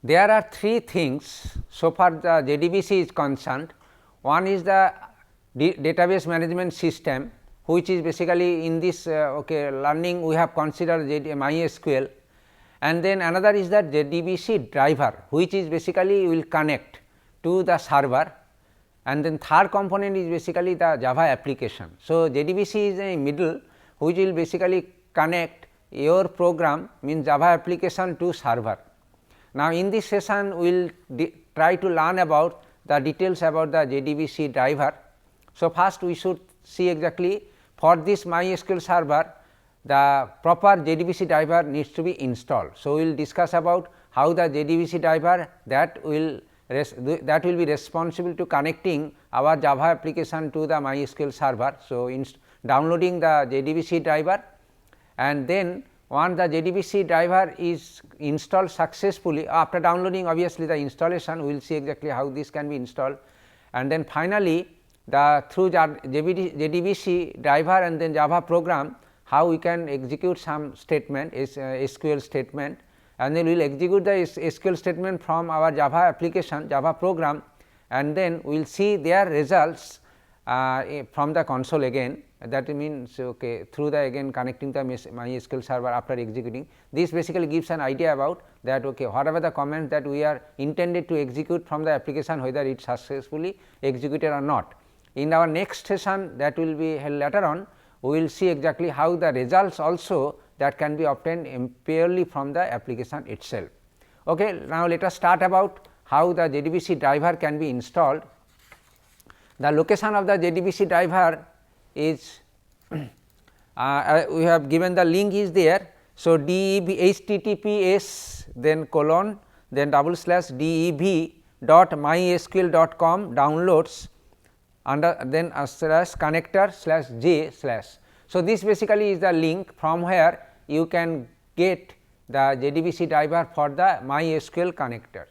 There are three things so far the JDBC is concerned. One is the database management system, which is basically in this learning we have considered MySQL, and then another is the JDBC driver, which is basically will connect to the server, and then third component is basically the Java application. So, JDBC is a middle which will basically connect your program means Java application to server. Now, in this session we will try to learn about the details about the JDBC driver. So, first we should see exactly for this MySQL server the proper JDBC driver needs to be installed. So, we will discuss about how the JDBC driver that will be responsible to connecting our Java application to the MySQL server. So, downloading the JDBC driver, and then once the JDBC driver is installed successfully, after downloading obviously the installation we will see exactly how this can be installed, and then finally the through JDBC driver and then Java program how we can execute some statement SQL statement, and then we will execute the SQL statement from our Java application Java program, and then we will see their results from the console again. That means through the again connecting the MySQL server after executing. This basically gives an idea about that whatever the command that we are intended to execute from the application, whether it successfully executed or not. In our next session that will be held later on, we will see exactly how the results also that can be obtained purely from the application itself. Okay, now, let us start about how the JDBC driver can be installed. The location of the JDBC driver is we have given the link is there. So, DEV HTTPS then colon then /dev.mysql.com downloads under then /connector/j/. So, this basically is the link from where you can get the JDBC driver for the MySQL connector.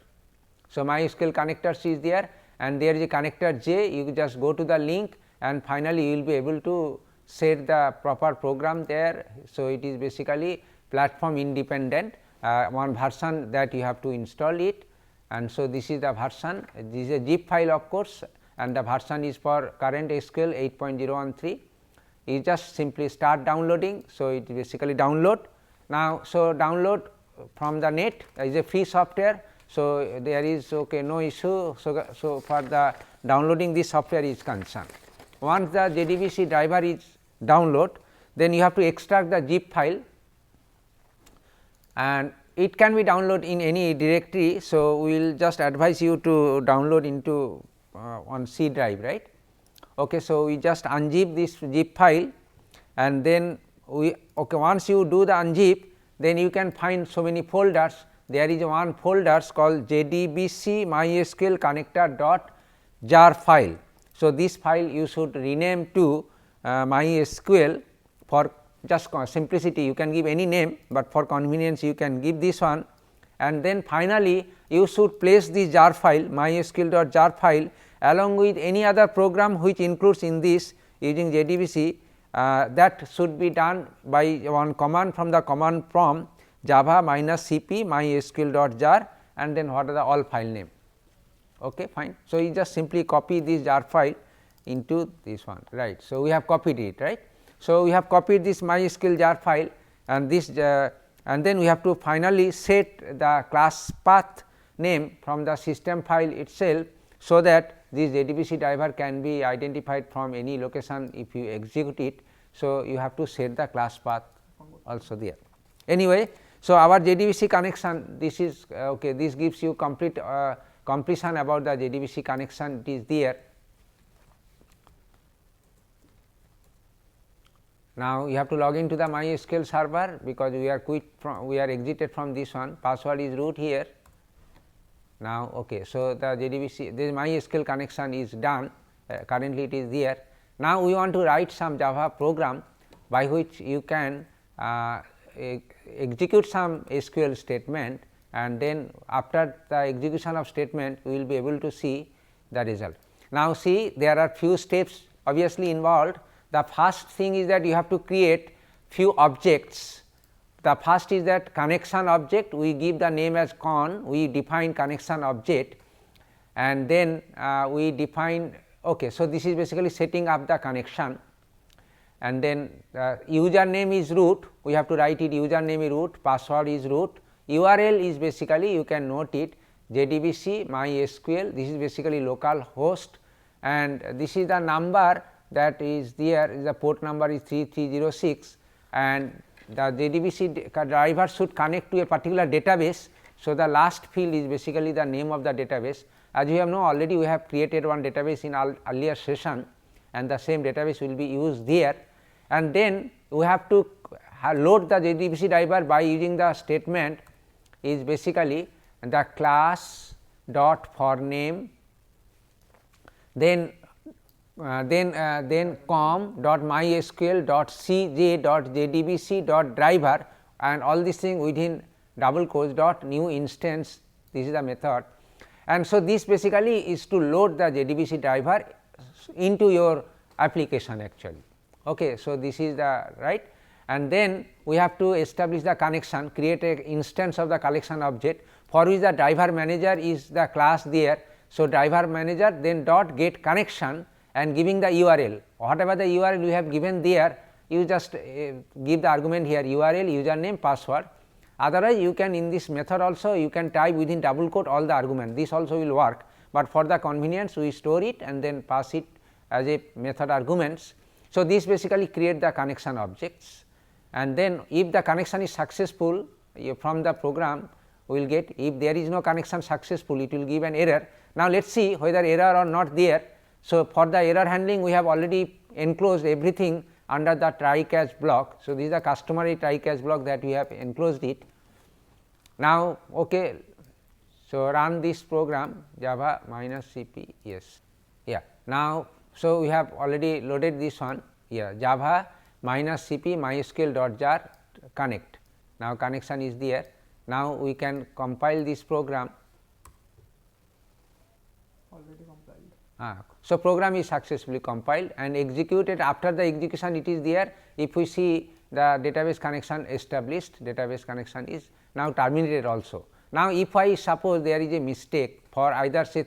So, MySQL connectors is there, and there is a connector J, you just go to the link and finally, you will be able to set the proper program there. So, it is basically platform independent one version that you have to install it, and so this is the version, this is a zip file of course, and the version is for current SQL 8.013. You just simply start downloading. So, it basically download now. So, download from the net is a free software. So, there is no issue. So, for the downloading this software is concerned. Once the JDBC driver is download, then you have to extract the zip file, and it can be downloaded in any directory. So, we will just advise you to download into on C drive, right. Okay, so, we just unzip this zip file, and then we once you do the unzip, then you can find so many folders. There is one folder called JDBC MySQL connector.jar file. So, this file you should rename to MySQL for just simplicity. You can give any name, but for convenience you can give this one, and then finally, you should place the jar file MySQL.jar file along with any other program which includes in this using JDBC. That should be done by one command from the command prompt java -cp MySQL.jar, and then what are the all file name. Okay, fine. So, you just simply copy this jar file into this one, right. So, we have copied it, right. So, we have copied this MySQL jar file, and this and then we have to finally set the class path name from the system file itself. So, that this JDBC driver can be identified from any location if you execute it. So, you have to set the class path also there. Anyway, so our JDBC connection, this is okay, this gives you complete completion about the JDBC connection, it is there. Now, you have to log into the MySQL server, because we are exited from this one, password is root here. Now, okay, so the JDBC, this MySQL connection is done, currently it is there. Now, we want to write some Java program by which you can execute some SQL statement, and then after the execution of statement we will be able to see the result. Now, see, there are few steps obviously involved. The first thing is that you have to create few objects The first is that connection object, we give the name as con, we define connection object, and then we define, okay. So, this is basically setting up the connection, and then username is root, we have to write it username is root, password is root, URL is basically you can note it JDBC MySQL, this is basically local host, and this is the number that is there, the port number is 3306, and the JDBC driver should connect to a particular database. So, the last field is basically the name of the database. As you have known, already we have created one database in earlier session, and the same database will be used there, and then we have to load the JDBC driver by using the statement is basically the class dot for name, then com dot mysql dot cj dot jdbc dot driver, and all these things within double quotes dot new instance, this is the method. And so, this basically is to load the JDBC driver into your application actually. Okay. So, this is the right, and then we have to establish the connection, create an instance of the collection object for which the driver manager is the class there. So, driver manager then dot get connection and giving the URL, whatever the URL you have given there, you just give the argument here URL, username, password. Otherwise, you can in this method also you can type within double quote all the argument, this also will work, but for the convenience we store it and then pass it as a method arguments. So, this basically create the connection objects, and then if the connection is successful, from the program we will get, if there is no connection successful, it will give an error. Now, let us see whether error or not there. So, for the error handling we have already enclosed everything under the try catch block. So, this is the customary try catch block that we have enclosed it. Now, okay. So, run this program java minus cp, yes, yeah. Now, so we have already loaded this one, yeah, java minus cp mysql dot jar connect. Now, connection is there. Now, we can compile this program. Already compiled. So, program is successfully compiled and executed. After the execution it is there, if we see the database connection established, database connection is now terminated also. Now, if I suppose there is a mistake for either say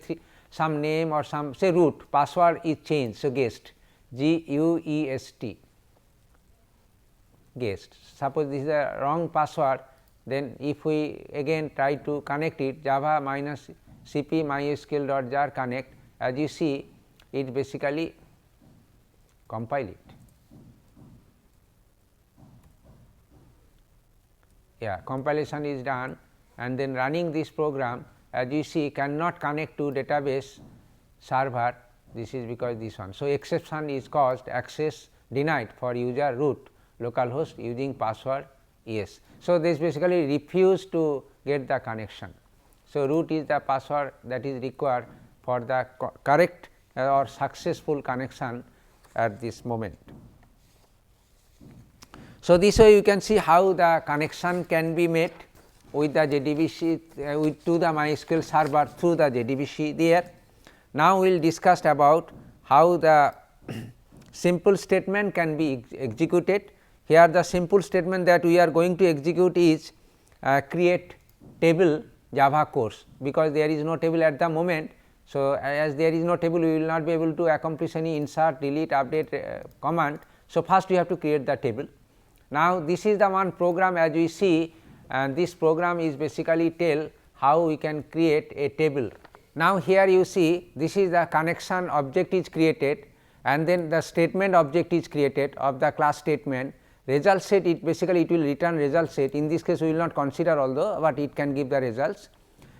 some name or some say root, password is changed. So, guest GUEST, guest, suppose this is a wrong password, then if we again try to connect it java minus cp mysql dot jar connect, as you see it basically compile it. Yeah, compilation is done, and then running this program, as you see cannot connect to database server, this is because this one. So, exception is caused, access denied for user root localhost using password yes. So, this basically refuse to get the connection. So, root is the password that is required for the correct or successful connection at this moment. So, this way you can see how the connection can be made with the JDBC to the MySQL server through the JDBC there. Now, we will discuss about how the simple statement can be executed. Here the simple statement that we are going to execute is create table Java course, because there is no table at the moment. So, as there is no table, we will not be able to accomplish any insert, delete, update command. So, first we have to create the table. Now, this is the one program as we see, and this program is basically tell how we can create a table. Now, here you see this is the connection object is created, and then the statement object is created of the class statement. Result set, it basically it will return result set. In this case we will not consider although, but it can give the results,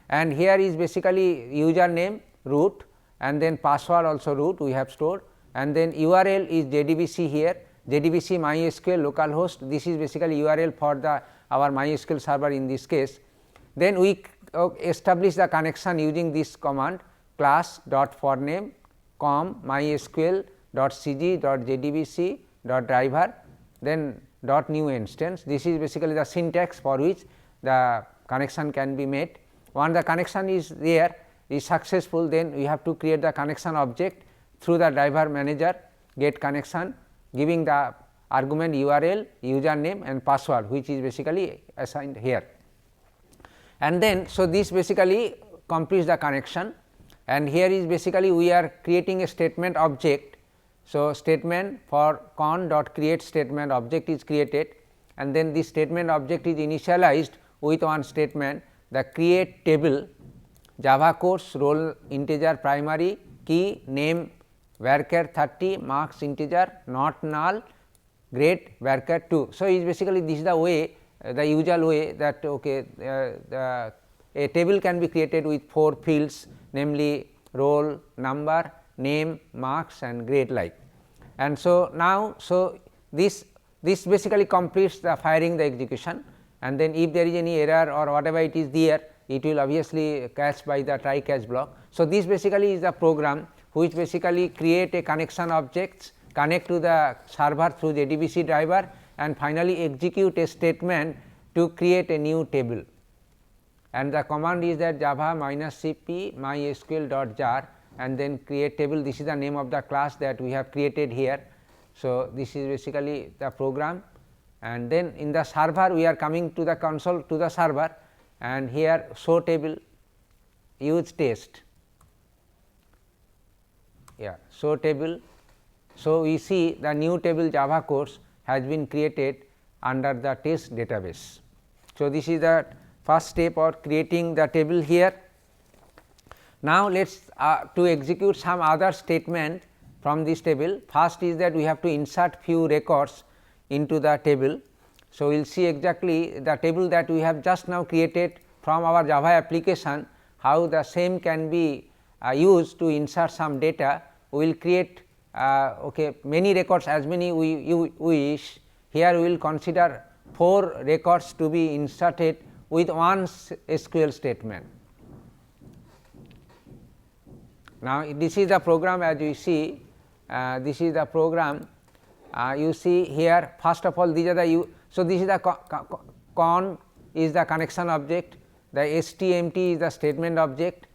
and here is basically username root, and then password also root we have stored, and then URL is JDBC here, JDBC MySQL localhost, this is basically URL for the our MySQL server in this case. Then we establish the connection using this command class dot for name com mysql dot cg dot jdbc dot driver, then dot new instance. This is basically the syntax for which the connection can be made. Once the connection is there, is successful, then we have to create the connection object through the driver manager get connection, giving the argument URL, username and password, which is basically assigned here. And then, so this basically completes the connection, and here is basically we are creating a statement object. So, statement for con dot create statement object is created, and then this statement object is initialized with one statement, the create table Java course roll integer primary key name varchar 30 marks integer not null grade varchar 2. So, is basically this is the way, the usual way that a table can be created with 4 fields, namely roll, number, name, marks and grade like. And so, now, so this basically completes the firing the execution, and then if there is any error or whatever it is there, it will obviously catch by the try catch block. So, this basically is the program which basically create a connection objects, connect to the server through JDBC driver, and finally execute a statement to create a new table. And the command is that java -cp mysql.jar and then create table. This is the name of the class that we have created here. So, this is basically the program, and then in the server we are coming to the console to the server, and here show table use test, show table. So, we see the new table Java course has been created under the test database. So, this is the first step of creating the table here. Now, let us to execute some other statement from this table. First is that we have to insert few records into the table. So, we will see exactly the table that we have just now created from our Java application, how the same can be used to insert some data. We will create many records, as many we wish. Here we will consider 4 records to be inserted with one SQL statement. Now, this is the program, as you see, this is the program. You see here, first of all, these are the so this is the con is the connection object, the stmt is the statement object,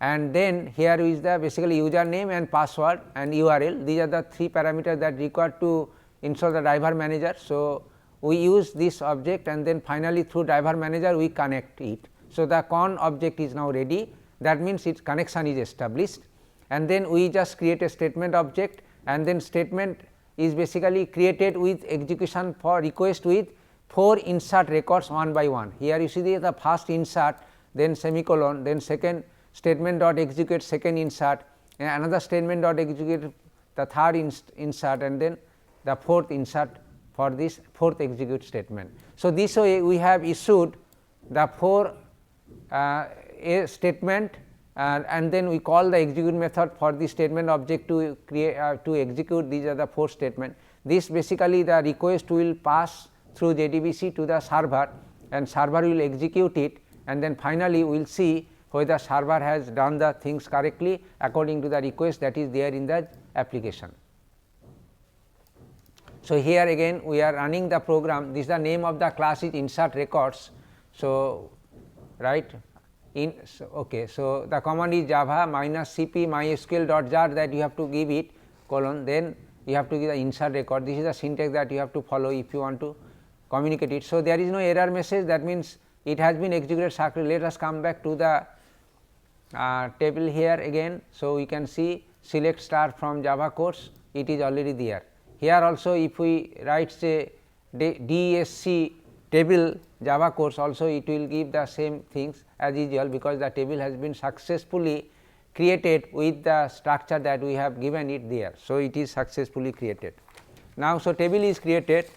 and then here is the basically username and password and URL. These are the 3 parameters that required to install the driver manager. So, we use this object, and then finally through driver manager we connect it. So, the con object is now ready, that means its connection is established, and then we just create a statement object, and then statement is basically created with execution for request with 4 insert records one by one. Here you see the first insert, then semicolon, then second statement dot execute second insert, and another statement dot execute the third insert, and then the fourth insert for this fourth execute statement. So, this way we have issued the 4 a statement, and then we call the execute method for the statement object to create to execute. These are the 4 statements. This basically the request will pass through JDBC to the server, and server will execute it, and then finally we will see whether server has done the things correctly according to the request that is there in the application. So, here again we are running the program. This is the name of the class is insert records. So, right in so the command is java -cp mysql.jar, that you have to give it colon, then you have to give the insert record. This is the syntax that you have to follow if you want to communicate it. So, there is no error message, that means it has been executed successfully. Let us come back to the table here again. So, we can see select star from Java course, it is already there. Here also if we write say DSC table Java course, also it will give the same things as usual, because the table has been successfully created with the structure that we have given it there. So, it is successfully created. Now, so table is created,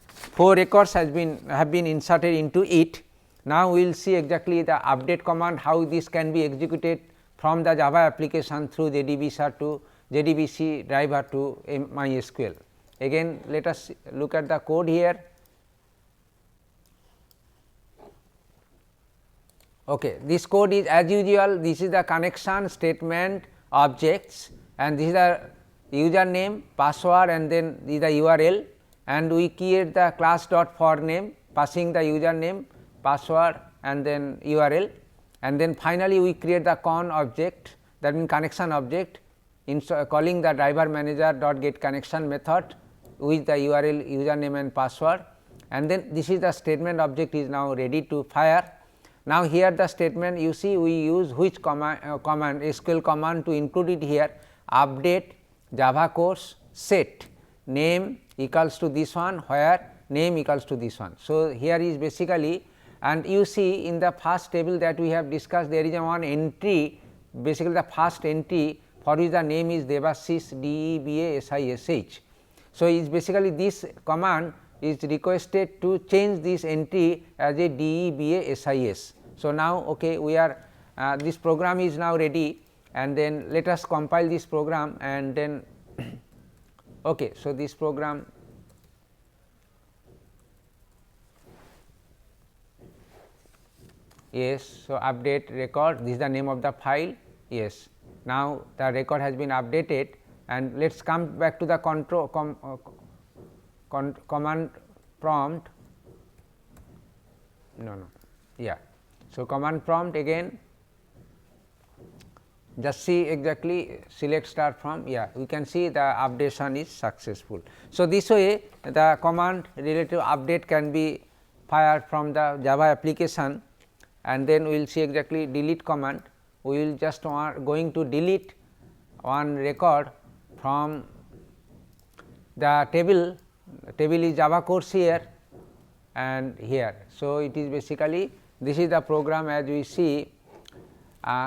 4 records have been inserted into it. Now, we will see exactly the update command, how this can be executed from the Java application through JDBC driver to MySQL. Again, let us look at the code here. Okay, this code is as usual. This is the connection statement objects, and this is the username, password, and then this is the URL, and we create the class dot for name, passing the username, password, and then URL, and then finally we create the con object, that means connection object, calling the driver manager dot get connection method, with the URL username and password, and then this is the statement object is now ready to fire. Now, here the statement you see we use which command SQL command to include it here, update Java course set name equals to this one, where name equals to this one. So, here is basically, and you see in the first table that we have discussed, there is a one entry, basically the first entry for which the name is Debashish DEBASISH. So, is basically this command is requested to change this entry as a DEBASIS. So, now okay, we are this program is now ready, and then let us compile this program, and then okay. So, this program yes. So, update record, this is the name of the file, yes. Now, the record has been updated, and let us come back to the control command prompt, yeah. So, command prompt again, just see exactly select start from, yeah, we can see the updation is successful. So, this way the command related to update can be fired from the Java application, and then we will see exactly delete command. We will just going to delete one record from the table is Java course here and here. So, it is basically this is the program as we see.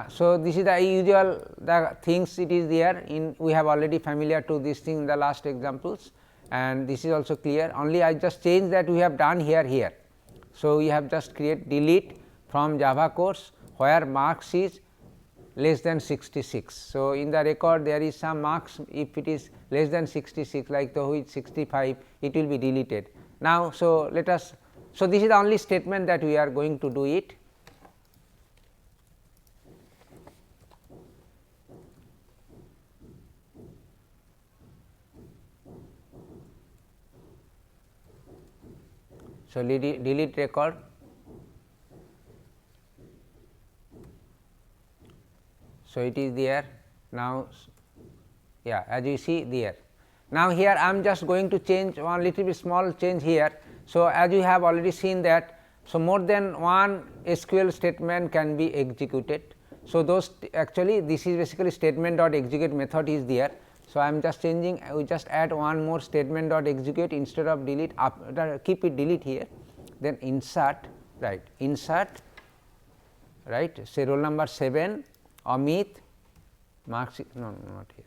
So, this is the usual the things it is there in, we have already familiar to this thing in the last examples, and this is also clear, only I just change that we have done here. So, we have just create delete from Java course where marks is less than 66. So, in the record there is some marks, if it is less than 66 like the which 65, it will be deleted. Now, so let us, so this is the only statement that we are going to do it. So, delete record. So, it is there now, yeah, as you see there. Now, here I am just going to change one little bit small change here. So, as you have already seen that, so more than one SQL statement can be executed. So, those actually this is basically statement dot execute method is there. So, I am just changing, we just add one more statement dot execute instead of delete, after keep it delete here, then insert, right, insert, right, say roll number 7 Amit marks, no, not here,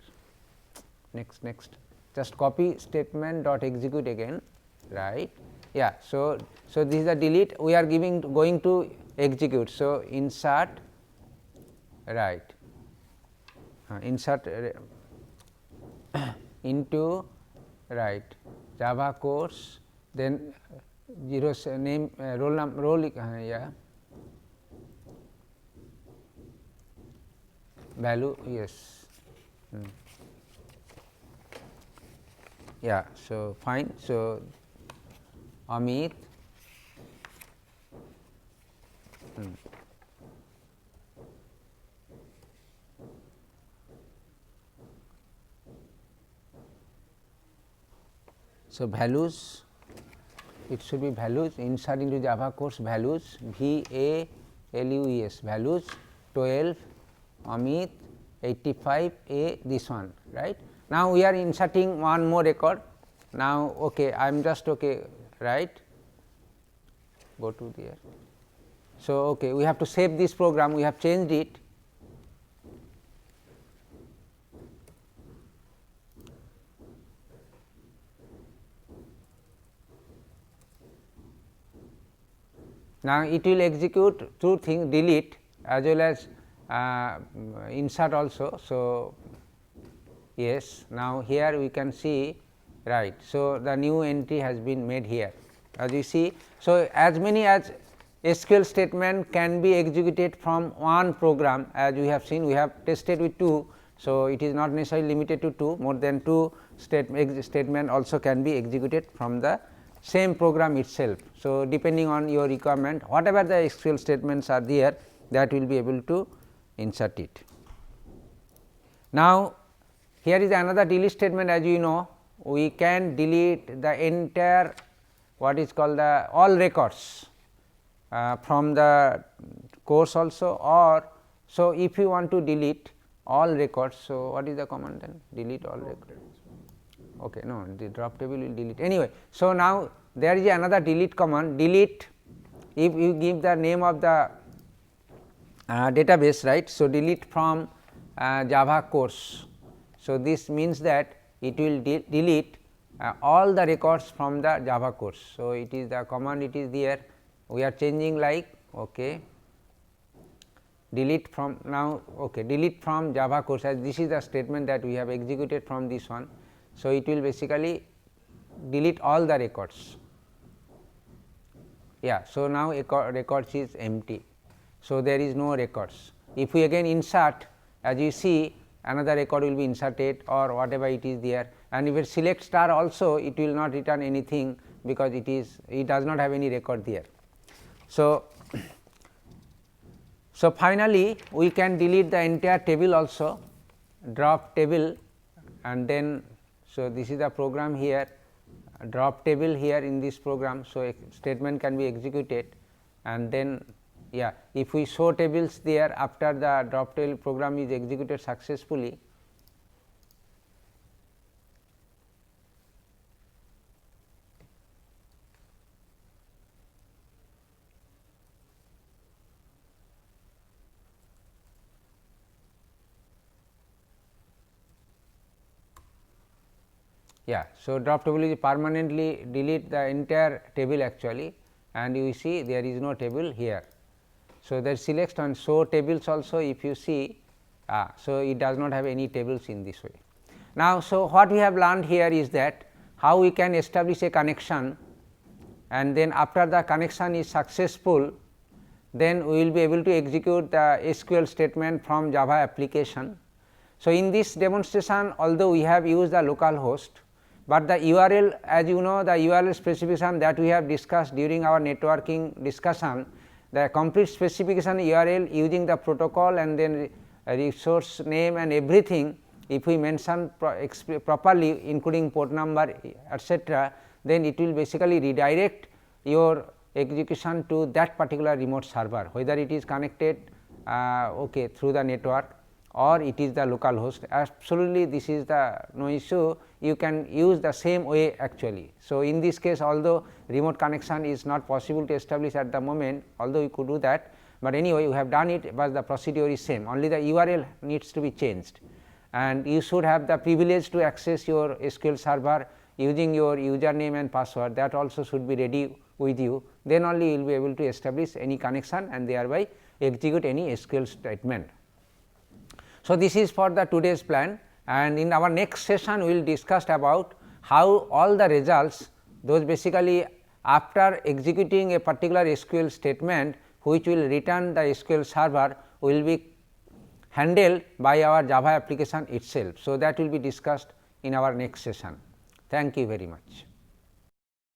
next just copy statement dot execute again, right, yeah. So, this is the delete, we are going to execute. So, insert, right, insert into, right, Java course, then 0 name roll number yeah, value, yes, yeah. So, fine. So, Amit so, values, it should be values, insert into Java course values, VALUES, values 12 Amit 85 A, this one, right. Now, we are inserting one more record. Now, okay, I am just okay, right, go to there. So, okay, we have to save this program, we have changed it. Now, it will execute two things, delete as well as insert also. So, yes, now here we can see, right. So, the new entry has been made here as you see. So, as many as SQL statement can be executed from one program, as we have seen, we have tested with 2. So, it is not necessarily limited to 2, more than 2 statement also can be executed from the same program itself. So, depending on your requirement, whatever the SQL statements are there, that will be able to insert it. Now, here is another delete statement, as you know, we can delete the entire what is called the all records from the course also, or so if you want to delete all records. So, what is the command then? Delete all records. Okay, no, the drop table will delete anyway. So, now there is another delete command, delete, if you give the name of the database, right. So, delete from Java course. So, this means that it will delete all the records from the Java course. So, it is the command, it is there, we are changing like okay, delete from now okay, delete from Java course, as this is the statement that we have executed from this one. So, it will basically delete all the records. Yeah. So, now records is empty. So, there is no records. If we again insert, as you see, another record will be inserted or whatever it is there, and if it select star also, it will not return anything, because it does not have any record there. So, finally, we can delete the entire table also, drop table, and then so this is the program here, drop table here in this program. So, a statement can be executed, and then yeah, if we show tables there after the drop table program is executed successfully, yeah. So, drop table is permanently delete the entire table actually, and you see there is no table here. So, there select and show tables also, if you see, so it does not have any tables in this way. Now, so what we have learned here is that how we can establish a connection, and then after the connection is successful, then we will be able to execute the SQL statement from Java application. So, in this demonstration, although we have used the local host, but the URL, as you know, the URL specification that we have discussed during our networking discussion, the complete specification URL using the protocol and then resource name and everything, if we mention properly including port number etc., then it will basically redirect your execution to that particular remote server, whether it is connected okay, through the network or it is the local host. Absolutely, this is the no issue, you can use the same way actually. So, in this case, although remote connection is not possible to establish at the moment, although you could do that, but anyway you have done it, but the procedure is same, only the URL needs to be changed, and you should have the privilege to access your SQL server using your username and password, that also should be ready with you, then only you will be able to establish any connection and thereby execute any SQL statement. So, this is for the today's plan, and in our next session we will discuss about how all the results, those basically after executing a particular SQL statement which will return the SQL server, will be handled by our Java application itself. So, that will be discussed in our next session. Thank you very much.